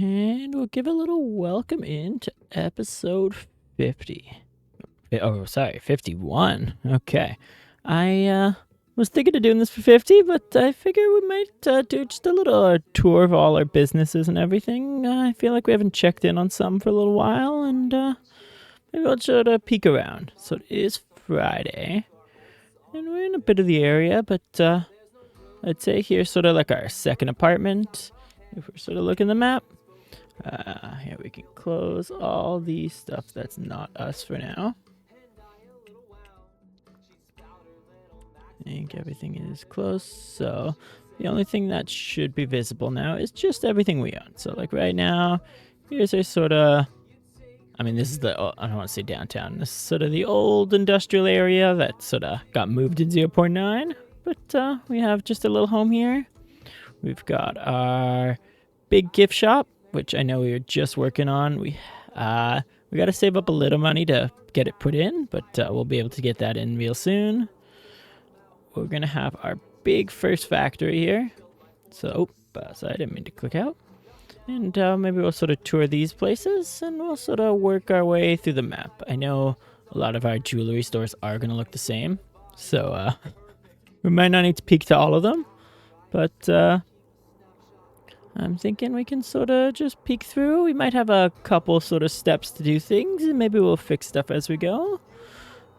And we'll give a little welcome in to episode 50. Oh, sorry, 51. Okay. I was thinking of doing this for 50, but I figure we might do just a little tour of all our businesses and everything. I feel like we haven't checked in on some for a little while, and maybe I'll sort of peek around. So it is Friday, and we're in a bit of the area, but I'd say here's sort of like our second apartment. If we're sort of looking at the map. Here we can close all the stuff that's not us for now. I think everything is close, so the only thing that should be visible now is just everything we own. So like right now, here's our sort of, I mean this is the, I don't want to say downtown, this is sort of the old industrial area that sort of got moved in 0.9, but we have just a little home here. We've got our big gift shop, which I know we were just working on. We got to save up a little money to get it put in, but we'll be able to get that in real soon. We're going to have our big first factory here. So, sorry, I didn't mean to click out. And maybe we'll sort of tour these places, and we'll sort of work our way through the map. I know a lot of our jewelry stores are going to look the same, so we might not need to peek to all of them, but I'm thinking we can sort of just peek through. We might have a couple sort of steps to do things, and maybe we'll fix stuff as we go.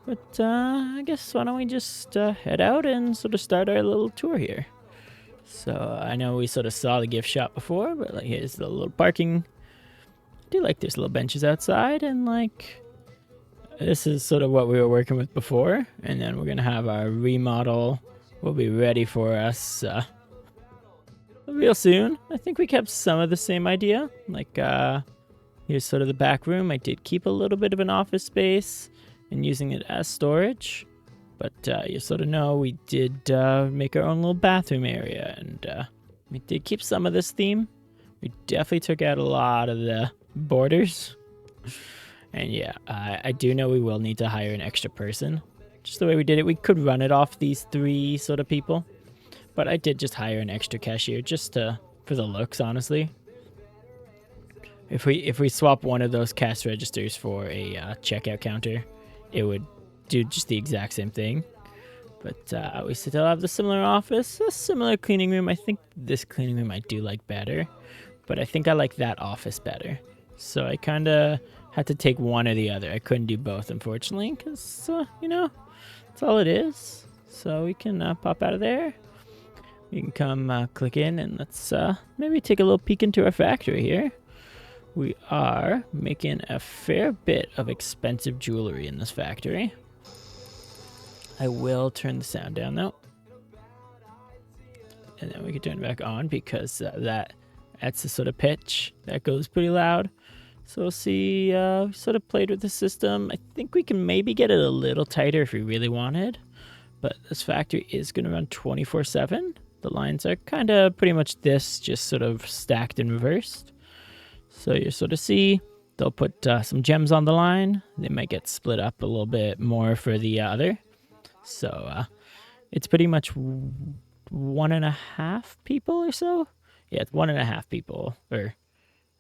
But I guess why don't we just head out and sort of start our little tour here. So I know we sort of saw the gift shop before, but like here's the little parking. I do like there's little benches outside, and like this is sort of what we were working with before. And then we're gonna have our remodel will be ready for us real soon. I think we kept some of the same idea. Like, here's sort of the back room. I did keep a little bit of an office space and using it as storage. But you sort of know we did make our own little bathroom area. And we did keep some of this theme. We definitely took out a lot of the borders. And yeah, I do know we will need to hire an extra person. Just the way we did it, we could run it off these three sort of people. But I did just hire an extra cashier just for the looks, honestly. If we swap one of those cash registers for a checkout counter, it would do just the exact same thing. But we still have the similar office, a similar cleaning room. I think this cleaning room I do like better, but I think I like that office better. So I kind of had to take one or the other. I couldn't do both, unfortunately, because, you know, that's all it is. So we can pop out of there. You can come click in, and let's maybe take a little peek into our factory here. We are making a fair bit of expensive jewelry in this factory. I will turn the sound down though. And then we can turn it back on because that's the sort of pitch that goes pretty loud. So we'll see, we sort of played with the system. I think we can maybe get it a little tighter if we really wanted. But this factory is going to run 24/7. The lines are kind of pretty much this, just sort of stacked and reversed. So you sort of see they'll put some gems on the line. They might get split up a little bit more for the other. So it's pretty much 1.5 people or so. Yeah, it's 1.5 people. Or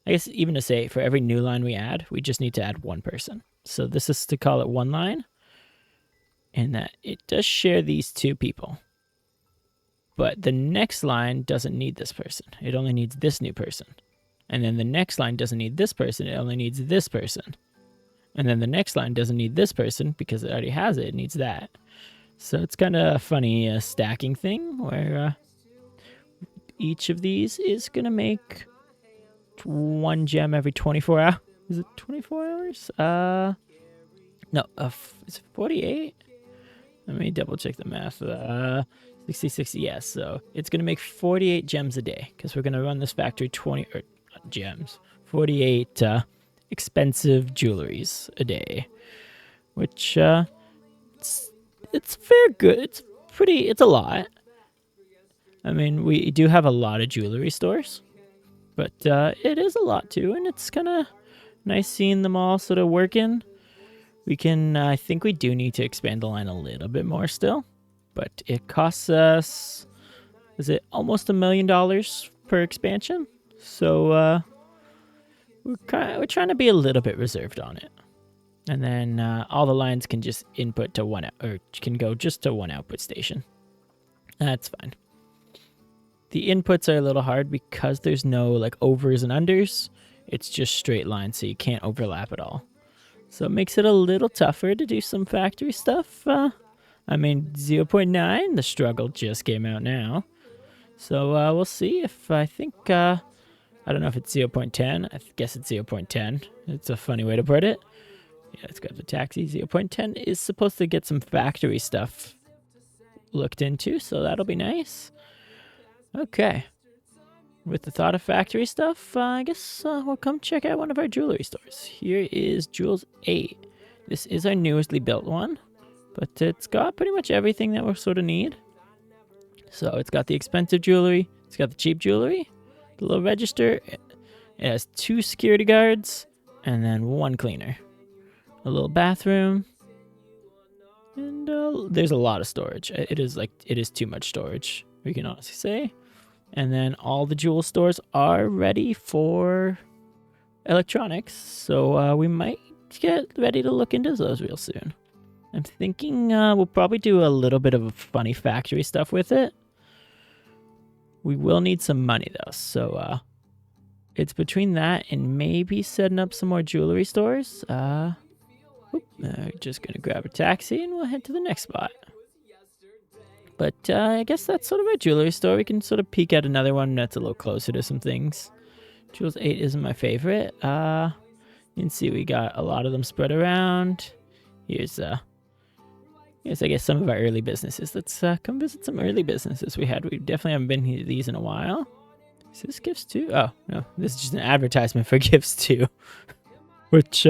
I guess even to say for every new line we add, we just need to add one person. So this is to call it one line. And that it does share these two people. But the next line doesn't need this person. It only needs this new person. And then the next line doesn't need this person. It only needs this person. And then the next line doesn't need this person because it already has it. It needs that. So it's kind of a funny stacking thing where each of these is going to make one gem every 24 hours. Is it 24 hours? No, is it 48? Let me double check the math. 66, yes. So it's going to make 48 gems a day because we're going to run this factory 48 expensive jewelries a day, which it's fair good. It's a lot. I mean, we do have a lot of jewelry stores, but it is a lot too, and it's kind of nice seeing them all sort of working. We can, I think we do need to expand the line a little bit more still, but it costs us, is it almost $1 million per expansion? So we're trying to be a little bit reserved on it. And then all the lines can just input to one, or can go just to one output station. That's fine. The inputs are a little hard because there's no like overs and unders. It's just straight lines, so you can't overlap at all. So it makes it a little tougher to do some factory stuff. I mean, 0.9, the struggle just came out now. So we'll see if I think, I don't know if it's 0.10. I guess it's 0.10. It's a funny way to put it. Yeah, it's got the taxi. 0.10 is supposed to get some factory stuff looked into, so that'll be nice. Okay. With the thought of factory stuff, I guess we'll come check out one of our jewelry stores. Here is Jules 8. This is our newestly built one, but it's got pretty much everything that we sort of need. So it's got the expensive jewelry, it's got the cheap jewelry, the little register, it has 2 security guards, and then 1 cleaner. A little bathroom, and there's a lot of storage. It is too much storage, we can honestly say. And then all the jewel stores are ready for electronics, so we might get ready to look into those real soon. I'm thinking we'll probably do a little bit of funny factory stuff with it. We will need some money though, so it's between that and maybe setting up some more jewelry stores. Just gonna grab a taxi and we'll head to the next spot. But I guess that's sort of our jewelry store. We can sort of peek at another one that's a little closer to some things. Jules 8 isn't my favorite. You can see we got a lot of them spread around. Here's I guess some of our early businesses. Let's come visit some early businesses we had. We definitely haven't been to these in a while. Is this gifts too? Oh, no. This is just an advertisement for gifts too. Which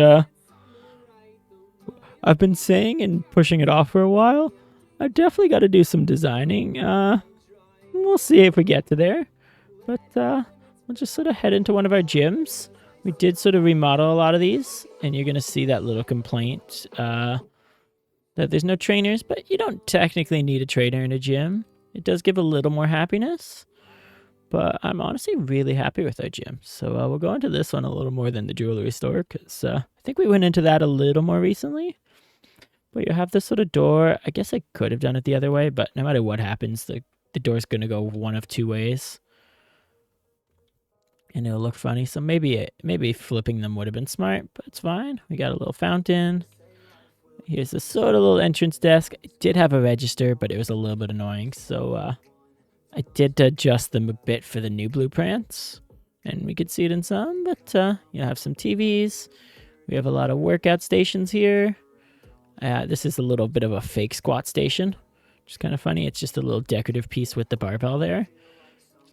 I've been saying and pushing it off for a while. I've definitely got to do some designing. We'll see if we get to there. But we'll just sort of head into one of our gyms. We did sort of remodel a lot of these. And you're going to see that little complaint that there's no trainers. But you don't technically need a trainer in a gym. It does give a little more happiness. But I'm honestly really happy with our gym. So we'll go into this one a little more than the jewelry store. Because I think we went into that a little more recently. But you have this sort of door. I guess I could have done it the other way, but no matter what happens, the door's going to go one of 2 ways. And it'll look funny. So maybe flipping them would have been smart, but it's fine. We got a little fountain. Here's the sort of little entrance desk. It did have a register, but it was a little bit annoying. So I did adjust them a bit for the new blueprints. And we could see it in some, but you have some TVs. We have a lot of workout stations here. This is a little bit of a fake squat station, which is kind of funny. It's just a little decorative piece with the barbell there,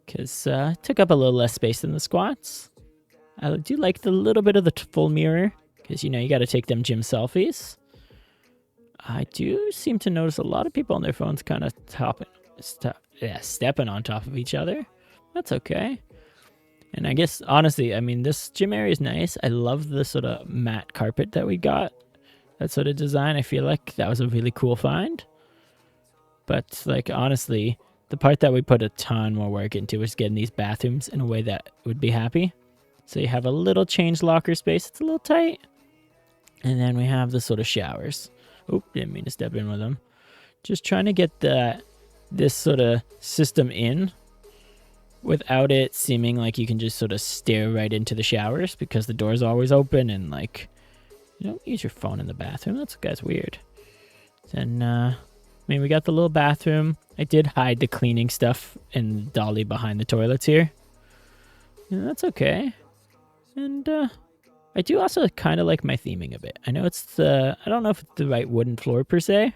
because it took up a little less space than the squats. I do like the little bit of the full mirror, because, you know, you got to take them gym selfies. I do seem to notice a lot of people on their phones kind of stepping on top of each other. That's okay. And I guess, honestly, I mean, this gym area is nice. I love the sort of matte carpet that we got. That sort of design, I feel like that was a really cool find. But, like, honestly, the part that we put a ton more work into was getting these bathrooms in a way that would be happy. So you have a little change locker space. It's a little tight. And then we have the sort of showers. Oh, didn't mean to step in with them. Just trying to get this sort of system in without it seeming like you can just sort of stare right into the showers, because the door's always open and, like, you don't use your phone in the bathroom. That's weird. Then, I mean, we got the little bathroom. I did hide the cleaning stuff and dolly behind the toilets here. Yeah, that's okay. And, I do also kind of like my theming a bit. I know I don't know if it's the right wooden floor per se,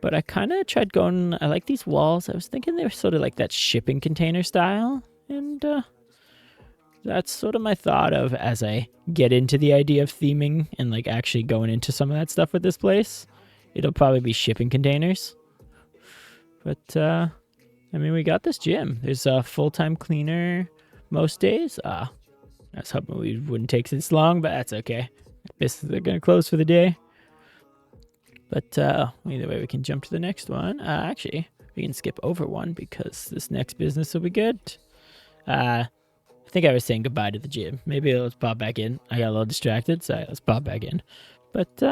but I kind of tried going, I like these walls. I was thinking they were sort of like that shipping container style. And, that's sort of my thought of as I get into the idea of theming and like actually going into some of that stuff with this place. It'll probably be shipping containers. But, I mean, we got this gym. There's a full-time cleaner most days. I was hoping we wouldn't take this long, but that's okay. They're going to close for the day. But either way, we can jump to the next one. Actually, we can skip over one because this next business will be good. I think I was saying goodbye to the gym. Maybe let's pop back in. I got a little distracted, so let's pop back in. But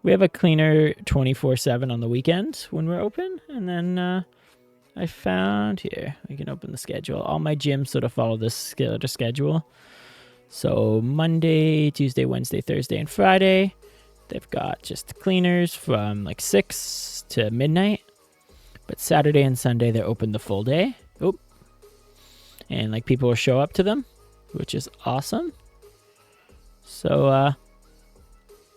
we have a cleaner 24/7 on the weekend when we're open. And then I found here, we can open the schedule. All my gyms sort of follow this schedule. So Monday, Tuesday, Wednesday, Thursday, and Friday, they've got just cleaners from like 6 to midnight. But Saturday and Sunday, they're open the full day. Oh. And like people will show up to them, which is awesome. So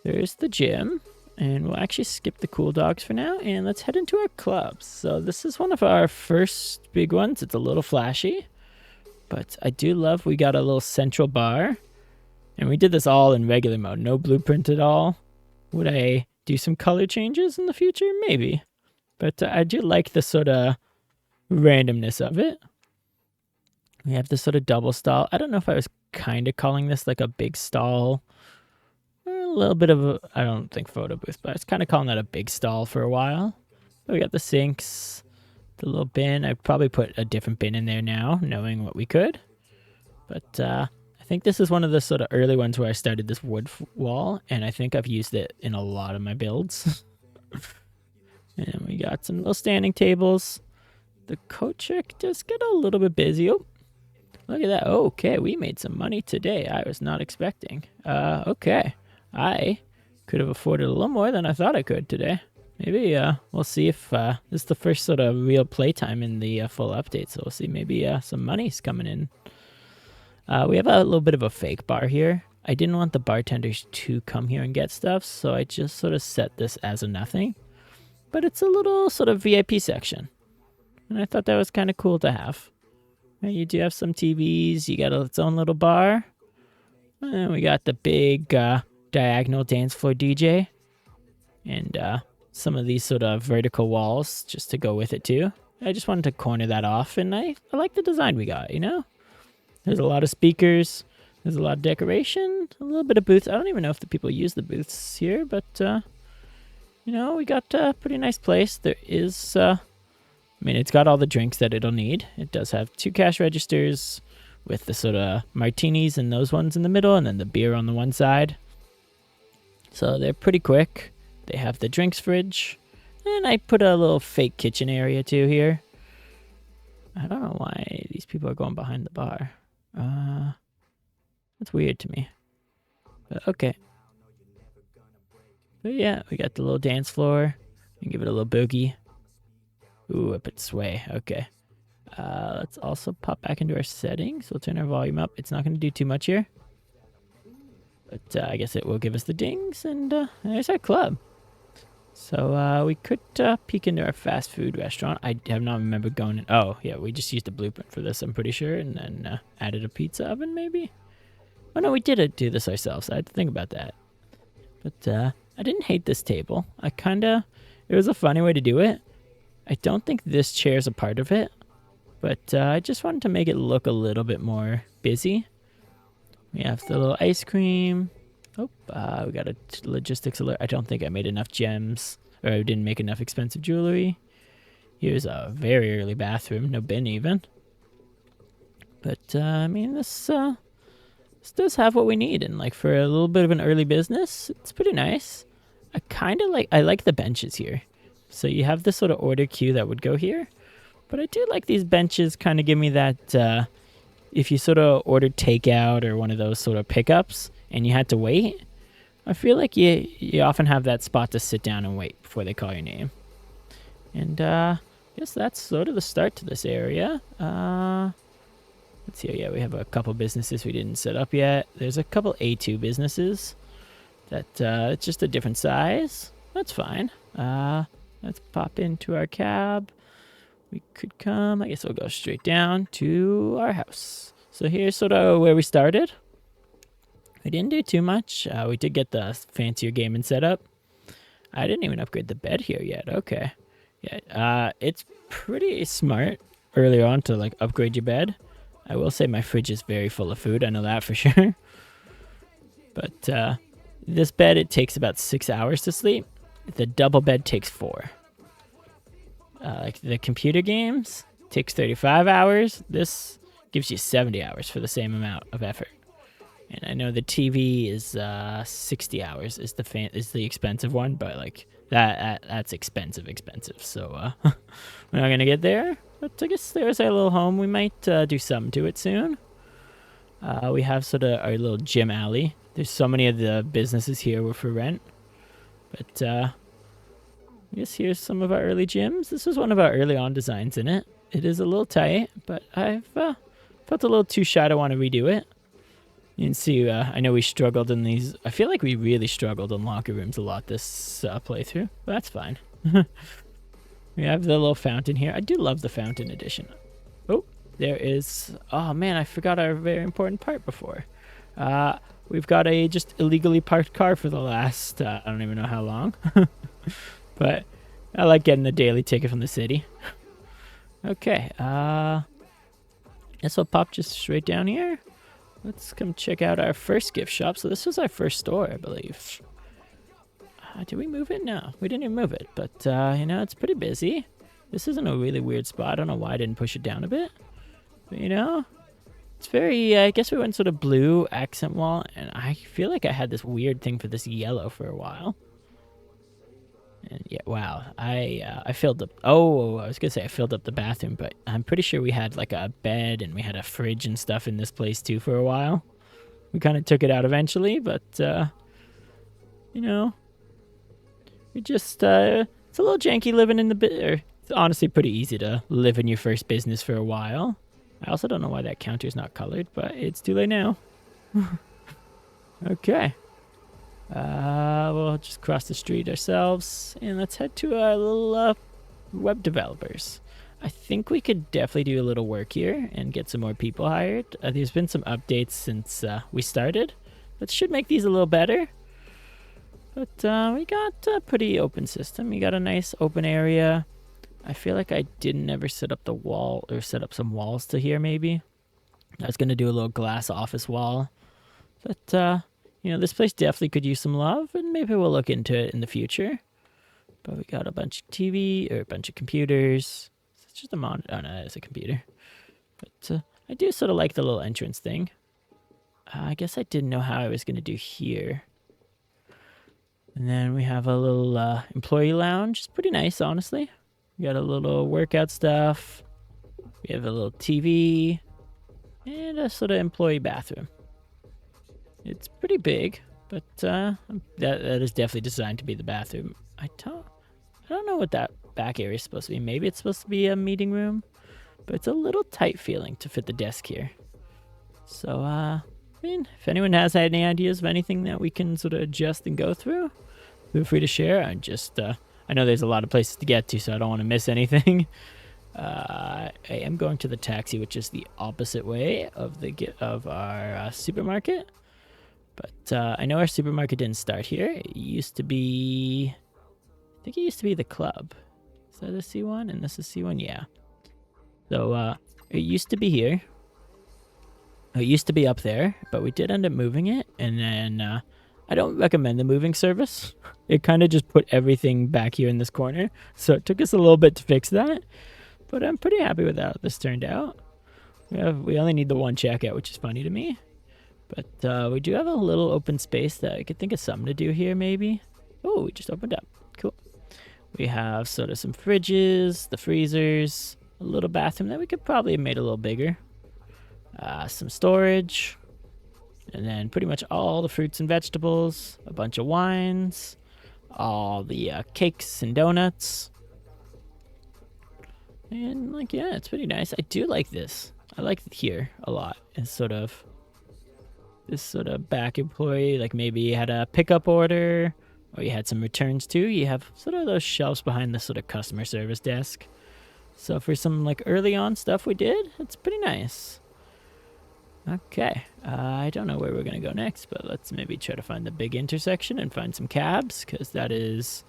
there's the gym. And we'll actually skip the cool dogs for now. And let's head into our clubs. So this is one of our first big ones. It's a little flashy. But I do love we got a little central bar. And we did this all in regular mode. No blueprint at all. Would I do some color changes in the future? Maybe. But I do like the sort of randomness of it. We have this sort of double stall. I don't know if I was kind of calling this like a big stall. A little bit of a, I don't think photo booth, but I was kind of calling that a big stall for a while. But we got the sinks, the little bin. I'd probably put a different bin in there now, knowing what we could. But I think this is one of the sort of early ones where I started this wood wall, and I think I've used it in a lot of my builds. And we got some little standing tables. The coat check does get a little bit busy. Oh, look at that. Oh, okay, we made some money today. I was not expecting. Okay. I could have afforded a little more than I thought I could today. Maybe we'll see if this is the first sort of real playtime in the full update. So we'll see maybe some money's coming in. We have a little bit of a fake bar here. I didn't want the bartenders to come here and get stuff, so I just sort of set this as a nothing. But it's a little sort of VIP section. And I thought that was kind of cool to have. You do have some TVs. You got its own little bar. And we got the big diagonal dance floor DJ. And some of these sort of vertical walls just to go with it too. I just wanted to corner that off. And I like the design we got, you know? There's a lot of speakers. There's a lot of decoration. A little bit of booths. I don't even know if the people use the booths here. But, you know, we got a pretty nice place. There is... I mean, it's got all the drinks that it'll need. It does have 2 cash registers with the sort of martinis and those ones in the middle, and then the beer on the one side. So they're pretty quick. They have the drinks fridge. And I put a little fake kitchen area too here. I don't know why these people are going behind the bar. That's weird to me. But okay. But yeah, we got the little dance floor. You can give it a little boogie. Ooh, I put sway. Okay. Let's also pop back into our settings. We'll turn our volume up. It's not going to do too much here. But I guess it will give us the dings. And there's our club. So we could peek into our fast food restaurant. I have not remembered going in. Oh, yeah, we just used a blueprint for this, I'm pretty sure. And then added a pizza oven, maybe? Oh, no, we did do this ourselves. I had to think about that. But I didn't hate this table. It was a funny way to do it. I don't think this chair is a part of it, but I just wanted to make it look a little bit more busy. We have the little ice cream. Oh, we got a logistics alert. I don't think I made enough gems, or I didn't make enough expensive jewelry. Here's a very early bathroom, no bin even. But, I mean, this does have what we need, and like for a little bit of an early business, it's pretty nice. I like the benches here. So you have this sort of order queue that would go here. But I do like these benches, kind of give me that, if you sort of ordered takeout or one of those sort of pickups and you had to wait, I feel like you often have that spot to sit down and wait before they call your name. And I guess that's sort of the start to this area. Let's see, yeah, we have a couple businesses we didn't set up yet. There's a couple A2 businesses that it's just a different size. That's fine. Let's pop into our cab. We could come, I guess we'll go straight down to our house. So here's sort of where we started. We didn't do too much. We did get the fancier gaming setup. I didn't even upgrade the bed here yet. Okay. Yeah, it's pretty smart earlier on to like upgrade your bed. I will say my fridge is very full of food. I know that for sure. But this bed, it takes about 6 hours to sleep. The double bed takes 4. Like the computer games takes 35 hours. This gives you 70 hours for the same amount of effort. And I know the TV is 60 hours is the expensive one, but like that's expensive. So we're not gonna get there. But I guess there's our little home. We might do something to it soon. We have sort of our little gym alley. There's so many of the businesses here were for rent. But I guess here's some of our early gyms. This was one of our early on designs in it. It is a little tight, but I've felt a little too shy to want to redo it. You can see, I know we struggled in these. I feel like we really struggled in locker rooms a lot this playthrough, but that's fine. We have the little fountain here. I do love the fountain edition. Oh, there is... Oh, man, I forgot our very important part before. We've got a just illegally parked car for the last, I don't even know how long. But I like getting a daily ticket from the city. Okay, guess I'll pop just straight down here. Let's come check out our first gift shop. So this was our first store, I believe. Did we move it? No, we didn't even move it. But, you know, it's pretty busy. This isn't a really weird spot. I don't know why I didn't push it down a bit. But, you know, it's very, I guess we went sort of blue accent wall. And I feel like I had this weird thing for this yellow for a while. And yeah, wow, I filled up, oh, I was gonna say I filled up the bathroom, but I'm pretty sure we had like a bed and we had a fridge and stuff in this place too for a while. We kind of took it out eventually, but, you know, we just, it's a little janky living in the it's honestly pretty easy to live in your first business for a while. I also don't know why that counter's not colored, but it's too late now. Okay. We'll just cross the street ourselves, and let's head to our little web developers. I think we could definitely do a little work here and get some more people hired. There's been some updates since we started. That should make these a little better. But we got a pretty open system. We got a nice open area. I feel like I didn't ever set up the wall or set up some walls to here maybe. I was going to do a little glass office wall. But, you know, this place definitely could use some love, and maybe we'll look into it in the future. But we got a bunch of TV, or a bunch of computers. It's just a monitor. Oh, no, it's a computer. But I do sort of like the little entrance thing. I guess I didn't know how I was going to do here. And then we have a little employee lounge. It's pretty nice, honestly. We got a little workout stuff. We have a little TV. And a sort of employee bathroom. It's pretty big, but that is definitely designed to be the bathroom. I don't know what that back area is supposed to be. Maybe it's supposed to be a meeting room, but it's a little tight feeling to fit the desk here. So, I mean, if anyone has any ideas of anything that we can sort of adjust and go through, feel free to share. I know there's a lot of places to get to, so I don't want to miss anything. I am going to the taxi, which is the opposite way of our supermarket. But I know our supermarket didn't start here. It used to be... I think it used to be the club. Is that a C1? And this is C1? Yeah. So it used to be here. It used to be up there, but we did end up moving it. And then I don't recommend the moving service. It kind of just put everything back here in this corner. So it took us a little bit to fix that. But I'm pretty happy with how this turned out. We only need the one checkout, which is funny to me. But we do have a little open space that I could think of something to do here, maybe. Oh, we just opened up. Cool. We have sort of some fridges, the freezers, a little bathroom that we could probably have made a little bigger. Some storage. And then pretty much all the fruits and vegetables. A bunch of wines. All the cakes and donuts. And, like, yeah, it's pretty nice. I do like this. I like it here a lot. It's sort of... this sort of back employee, like maybe you had a pickup order or you had some returns too. You have sort of those shelves behind the sort of customer service desk. So for some like early on stuff we did, it's pretty nice. Okay, I don't know where we're going to go next, but let's maybe try to find the big intersection and find some cabs, because that is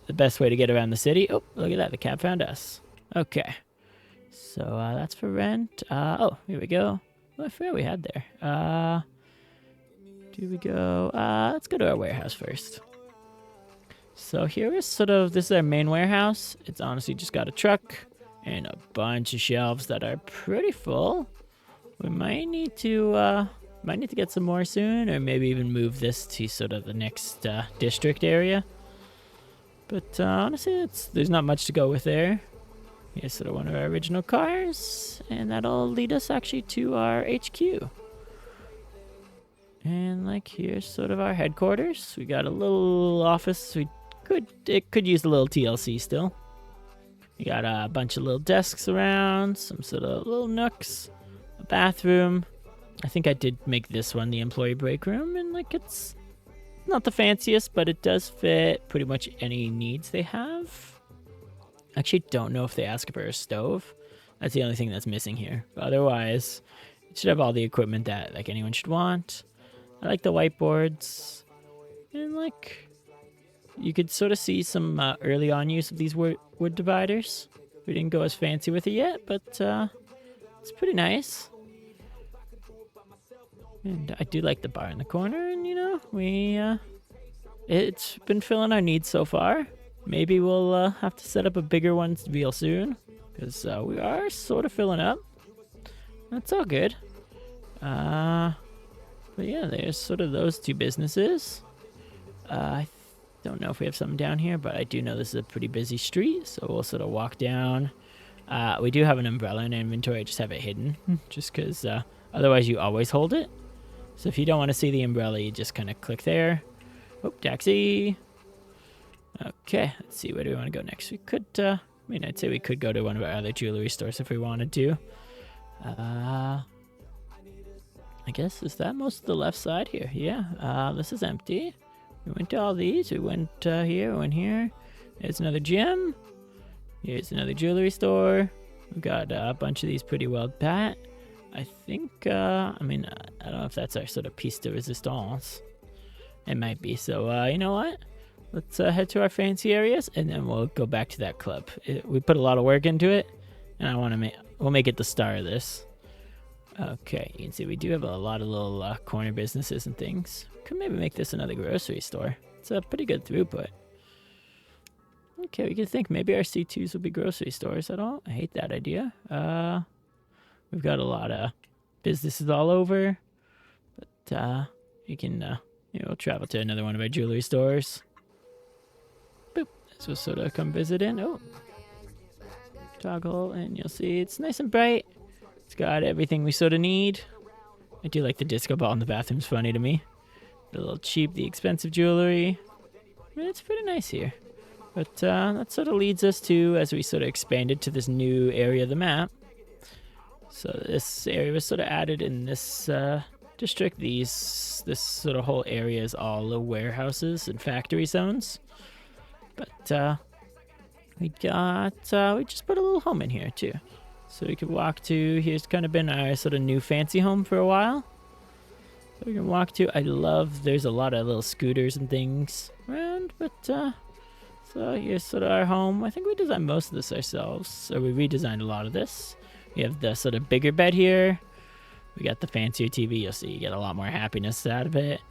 the best way to get around the city. Oh, look at that, the cab found us. Okay, so that's for rent. Oh, here we go. Oh, I forgot we had there. Do we go? Let's go to our warehouse first. So here is this is our main warehouse. It's honestly just got a truck and a bunch of shelves that are pretty full. We might need to get some more soon, or maybe even move this to sort of the next district area. But honestly, there's not much to go with there. Here's sort of one of our original cars, and that'll lead us actually to our HQ. And like here's sort of our headquarters. We got a little office. It could use a little TLC still. We got a bunch of little desks around, some sort of little nooks, a bathroom. I think I did make this one the employee break room, and like it's not the fanciest, but it does fit pretty much any needs they have. I actually don't know if they ask for a stove. That's the only thing that's missing here. But otherwise, it should have all the equipment that like anyone should want. I like the whiteboards, and like you could sort of see some early on use of these wood dividers. We didn't go as fancy with it yet, but it's pretty nice. And I do like the bar in the corner, and you know, it's been filling our needs so far. Maybe we'll have to set up a bigger one real soon, because we are sort of filling up. That's all good. But yeah, there's sort of those two businesses. I don't know if we have something down here, but I do know this is a pretty busy street, so we'll sort of walk down. We do have an umbrella in inventory. I just have it hidden, just because otherwise you always hold it. So if you don't want to see the umbrella, you just kind of click there. Oh, taxi. Okay, let's see. Where do we want to go next? We could, I'd say we could go to one of our other jewelry stores if we wanted to. I guess, is that most of the left side here? Yeah, this is empty. We went to all these. We went here, we went here. There's another gym. Here's another jewelry store. We've got a bunch of these pretty well pat. I think, I don't know if that's our sort of piece de resistance. It might be. So, you know what? Let's head to our fancy areas, and then we'll go back to that club. We put a lot of work into it, and we'll make it the star of this. Okay, you can see we do have a lot of little corner businesses and things. Could maybe make this another grocery store. It's a pretty good throughput. Okay, we could think maybe our C2s will be grocery stores. I hate that idea. We've got a lot of businesses all over, but you can we'll travel to another one of our jewelry stores. Boop. This will sort of come visit in. Oh, toggle, and you'll see it's nice and bright. It's got everything we sort of need. I do like the disco ball in the bathroom's funny to me. The little cheap, the expensive jewelry. It's pretty nice here. But that sort of leads us to, as we sort of expanded to this new area of the map. So this area was sort of added in this district. This sort of whole area is all the warehouses and factory zones. But we just put a little home in here too. So we could walk to, here's kind of been our sort of new fancy home for a while. So we can walk to, there's a lot of little scooters and things around, but so here's sort of our home. I think we designed most of this ourselves, so we redesigned a lot of this. We have the sort of bigger bed here. We got the fancier TV. You'll see you get a lot more happiness out of it.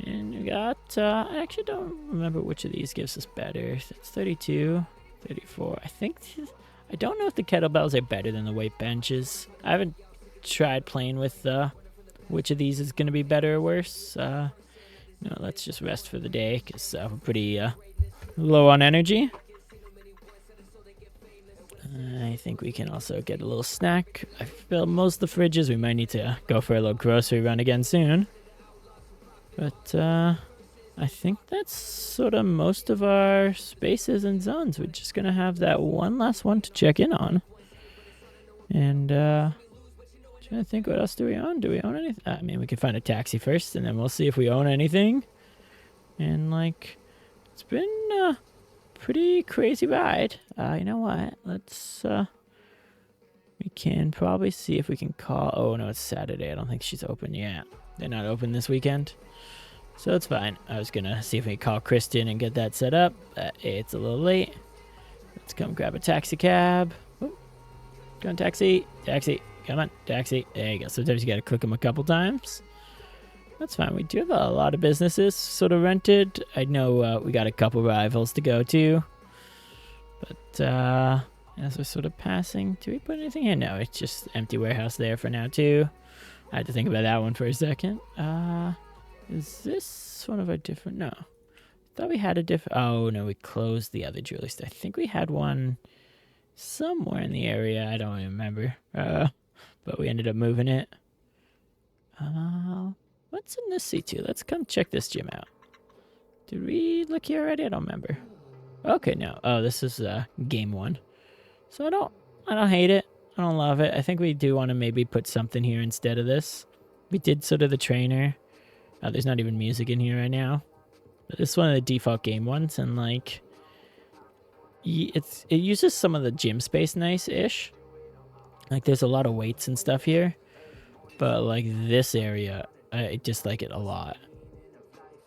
And we got, I actually don't remember which of these gives us better. It's 32, 34. I don't know if the kettlebells are better than the weight benches. I haven't tried playing with which of these is going to be better or worse. Let's just rest for the day because we're pretty low on energy. I think we can also get a little snack. I filled most of the fridges. We might need to go for a little grocery run again soon. But I think that's sort of most of our spaces and zones. We're just going to have that one last one to check in on. And trying to think, what else do we own? Do we own anything? We could find a taxi first, and then we'll see if we own anything. And it's been a pretty crazy ride. You know what? We can probably see if we can call. Oh no, it's Saturday. I don't think she's open yet. They're not open this weekend. So it's fine. I was gonna see if we could call Kristen and get that set up, but it's a little late. Let's come grab a taxi cab. Oh, come on, taxi. Come on, taxi. There you go. Sometimes you gotta click them a couple times. That's fine. We do have a lot of businesses sort of rented. I know we got a couple rivals to go to, but As we're sort of passing, do we put anything in? No, it's just empty warehouse there for now too. I had to think about that one for a second. Is this one of our different? No. Thought we had a different. Oh no, we closed the other jewelry store. I think we had one somewhere in the area. I don't even remember. But we ended up moving it. What's in this C2? Let's come check this gym out. Did we look here already? I don't remember. Okay, no. Oh, this is game 1. So I don't hate it. I don't love it. I think we do want to maybe put something here instead of this. We did sort of the trainer. Oh, there's not even music in here right now. But this is one of the default game ones, and like, it uses some of the gym space nice-ish. Like, there's a lot of weights and stuff here, but like this area, I dislike it a lot.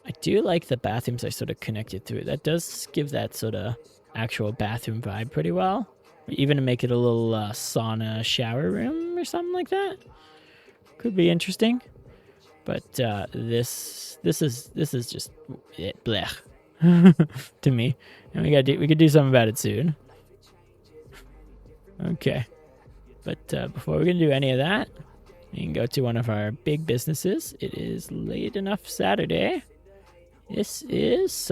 I do like the bathrooms are sort of connected through. That does give that sort of actual bathroom vibe pretty well. Even to make it a little sauna shower room or something like that. Could be interesting. But this is just blech to me, and we could do something about it soon. Okay, but before we're gonna do any of that, we can go to one of our big businesses. It is late enough Saturday. This is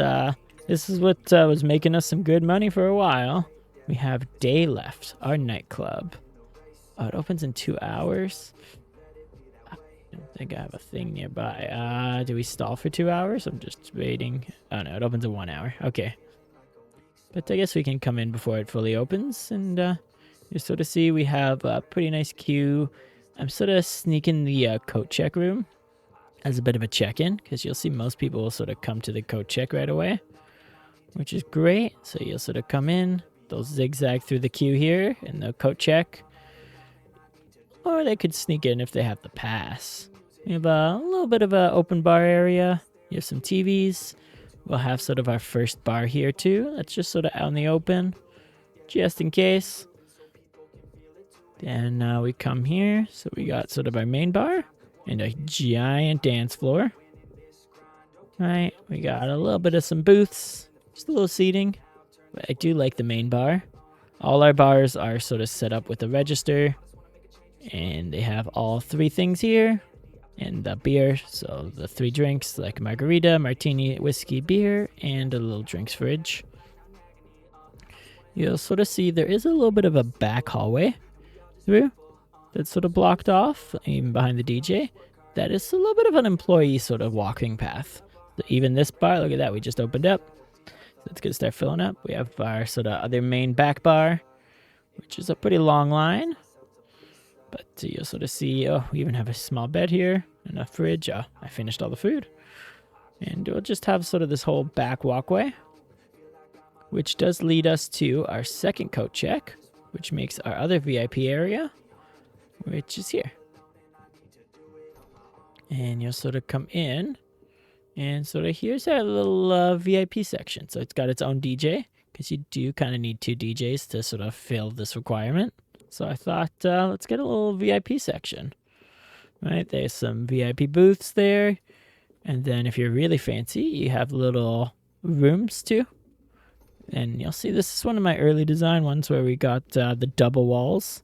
what was making us some good money for a while. We have Day Left, our nightclub. Oh, it opens in 2 hours. I don't think I have a thing nearby. Do we stall for 2 hours? I'm just waiting. Oh no, it opens in 1 hour. Okay. But I guess we can come in before it fully opens, and you sort of see we have a pretty nice queue. I'm sort of sneaking the coat check room as a bit of a check-in, because you'll see most people will sort of come to the coat check right away, which is great. So you'll sort of come in, they'll zigzag through the queue here in the coat check, or they could sneak in if they have the pass. We have a little bit of an open bar area. You have some TVs. We'll have sort of our first bar here too. That's just sort of out in the open, just in case. Then we come here, so we got sort of our main bar and a giant dance floor. Right, we got a little bit of some booths, just a little seating. But I do like the main bar. All our bars are sort of set up with a register, and they have all 3 things here, and the beer. So the 3 drinks, like margarita, martini, whiskey, beer, and a little drinks fridge. You'll sort of see there is a little bit of a back hallway through that's sort of blocked off, even behind the DJ. That is a little bit of an employee sort of walking path. So even this bar, look at that, we just opened up. So it's gonna start filling up. We have our sort of other main back bar, which is a pretty long line. But you'll sort of see, oh, we even have a small bed here and a fridge. Oh, I finished all the food. And we'll just have sort of this whole back walkway, which does lead us to our second coat check, which makes our other VIP area, which is here. And you'll sort of come in, and sort of here's our little VIP section. So it's got its own DJ, because you do kind of need 2 DJs to sort of fill this requirement. So I thought, let's get a little VIP section. Right, there's some VIP booths there. And then if you're really fancy, you have little rooms too. And you'll see this is one of my early design ones where we got the double walls.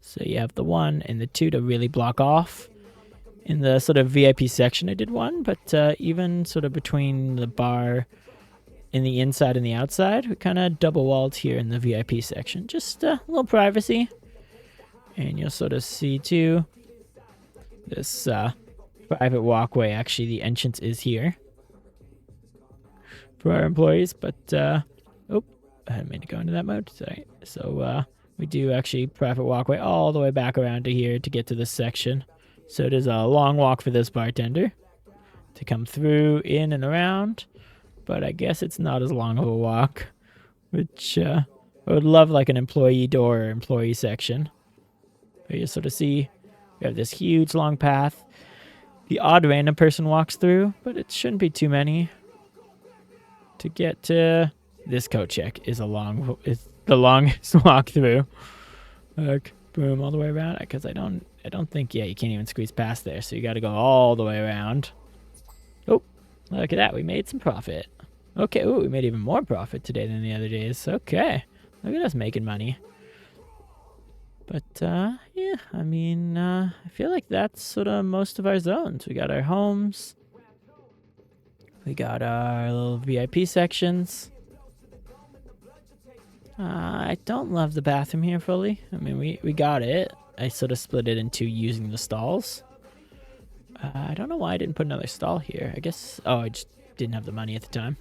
So you have the 1 and the 2 to really block off. In the sort of VIP section, I did one, but even sort of between the bar in the inside and the outside, we kind of double walled here in the VIP section. Just a little privacy. And you'll sort of see too, this private walkway. Actually, the entrance is here for our employees, but oh, I hadn't meant to go into that mode. Sorry. So we do actually private walkway all the way back around to here to get to this section. So it is a long walk for this bartender to come through, in and around, but I guess it's not as long of a walk, which I would love like an employee door or employee section. But you sort of see we have this huge long path. The odd random person walks through, but it shouldn't be too many. To get to this coat check is the longest walk through. Like, boom, all the way around, because I don't think, yeah, you can't even squeeze past there, so you got to go all the way around. Oh, look at that, we made some profit. Okay, ooh, we made even more profit today than the other days. Okay, look at us making money. But yeah, I mean, I feel like that's sort of most of our zones. We got our homes, we got our little VIP sections. I don't love the bathroom here fully. I mean, we got it. I sort of split it into using the stalls. I don't know why I didn't put another stall here. I guess, oh, I just didn't have the money at the time.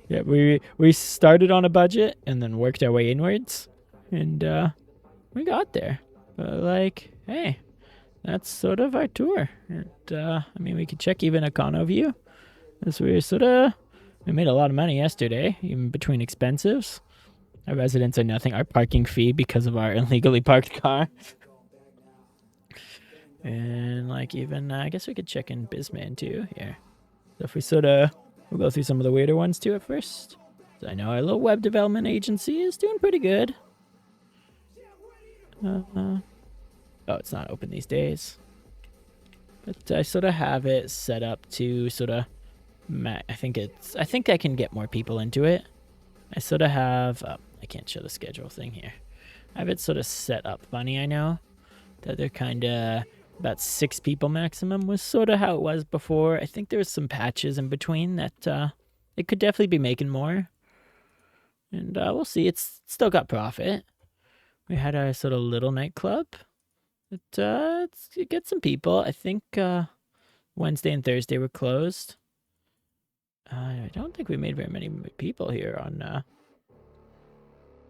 Yeah, we started on a budget and then worked our way inwards, and we got there. But like, hey, that's sort of our tour. And I mean, we could check even Econo View, as we made a lot of money yesterday, even between expenses. Our residents are nothing. Our parking fee because of our illegally parked car. And like even, I guess we could check in Bisman too here. So if we'll go through some of the weirder ones too at first. So I know our little web development agency is doing pretty good. Oh, it's not open these days. But I sort of have it set up to sort of, I think I can get more people into it. I sort of have, I can't show the schedule thing here. I have it sort of set up funny, I know. That they're kind of about 6 people maximum was sort of how it was before. I think there was some patches in between that it could definitely be making more. And we'll see. It's still got profit. We had our sort of little nightclub. It gets some people. I think Wednesday and Thursday were closed. I don't think we made very many people here on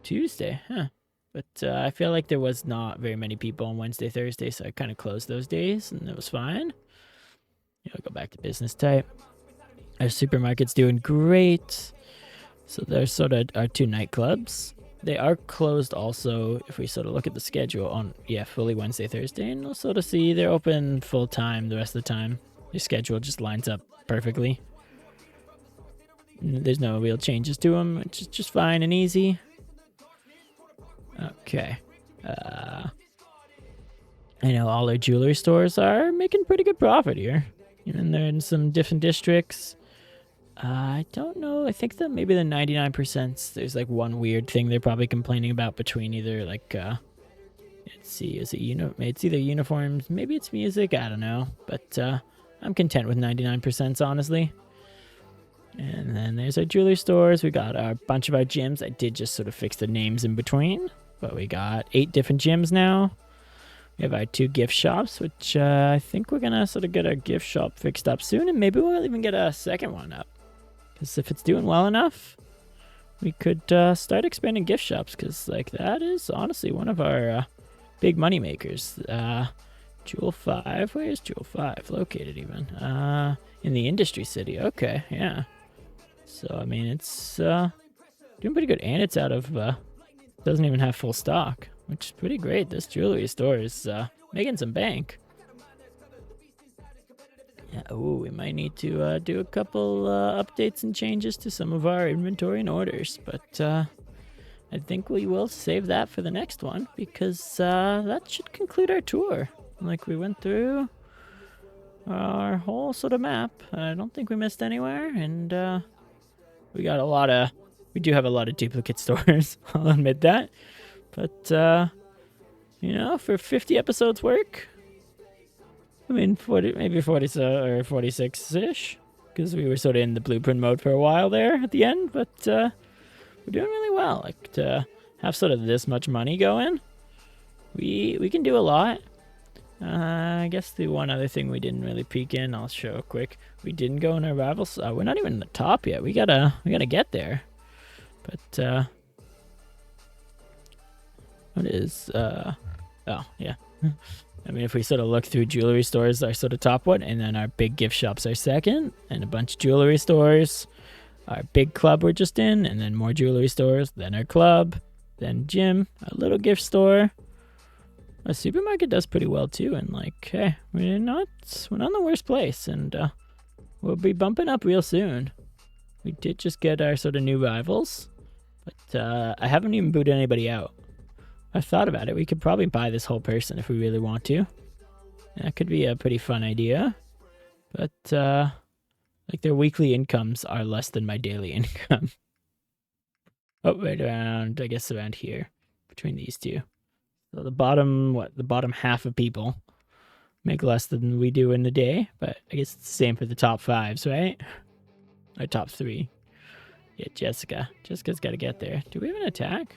Tuesday, huh? But I feel like there was not very many people on Wednesday, Thursday, so I kind of closed those days, and it was fine. I'll go back to business type. Our supermarket's doing great. So there's sort of our 2 nightclubs. They are closed also if we sort of look at the schedule on, fully Wednesday, Thursday, and we'll sort of see they're open full time the rest of the time. Your schedule just lines up perfectly. There's no real changes to them, which is just fine and easy. Okay. I know all our jewelry stores are making pretty good profit here. And they're in some different districts. I don't know. I think that maybe the 99%, there's like one weird thing they're probably complaining about between either like, let's see, it's either uniforms, maybe it's music, I don't know. But I'm content with 99%, honestly. And then there's our jewelry stores. We got a bunch of our gyms. I did just sort of fix the names in between. But we got 8 different gyms now. We have our 2 gift shops, which I think we're going to sort of get our gift shop fixed up soon. And maybe we'll even get a second one up. Because if it's doing well enough, we could start expanding gift shops. Because like that is honestly one of our big money makers. Jewel 5. Where is Jewel 5 located even? In the industry city. Okay, yeah. So, I mean, it's doing pretty good. And it's out of... doesn't even have full stock, which is pretty great. This jewelry store is making some bank. Yeah, we might need to do a couple updates and changes to some of our inventory and orders, but I think we will save that for the next one because that should conclude our tour. Like we went through our whole sort of map. I don't think we missed anywhere, and we got we do have a lot of duplicate stores, I'll admit that. But, for 50 episodes work, I mean, 40, maybe 40 or 46-ish, because we were sort of in the blueprint mode for a while there at the end, but we're doing really well. Like, to have sort of this much money going, we can do a lot. I guess the one other thing we didn't really peek in, I'll show quick. We didn't go in our rivals. We're not even in the top yet. We gotta get there. But, what is, oh, yeah. I mean, if we sort of look through jewelry stores, our sort of top one, and then our big gift shops are second, and a bunch of jewelry stores. Our big club we're just in, and then more jewelry stores, then our club, then gym, a little gift store. Our supermarket does pretty well too, and like, hey, we're not in the worst place, and we'll be bumping up real soon. We did just get our sort of new rivals. But I haven't even booted anybody out. I've thought about it. We could probably buy this whole person if we really want to. That could be a pretty fun idea. But, like, their weekly incomes are less than my daily income. Oh, right around, I guess around here. between these two. So the bottom, the bottom half of people make less than we do in a day, but I guess it's the same for the top 5s, right? Or top 3. Yeah, Jessica. Jessica's got to get there. Do we have an attack?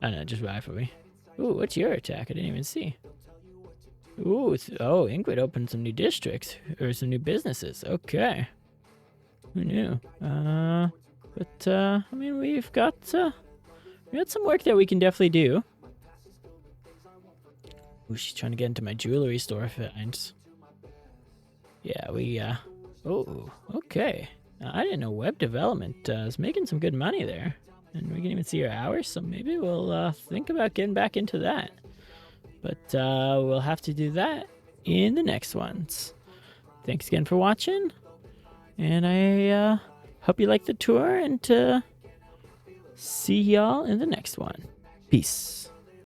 Oh, no, just rivalry. Ooh, what's your attack? I didn't even see. Ooh, oh, Ingrid opened some new districts, or some new businesses. Okay. Who knew? I mean, we've got some work that we can definitely do. Ooh, she's trying to get into my jewelry store finds. Yeah, oh, okay. I didn't know web development is making some good money there. And we can even see our hours, so maybe we'll think about getting back into that. But we'll have to do that in the next ones. Thanks again for watching. And I hope you liked the tour, and see y'all in the next one. Peace.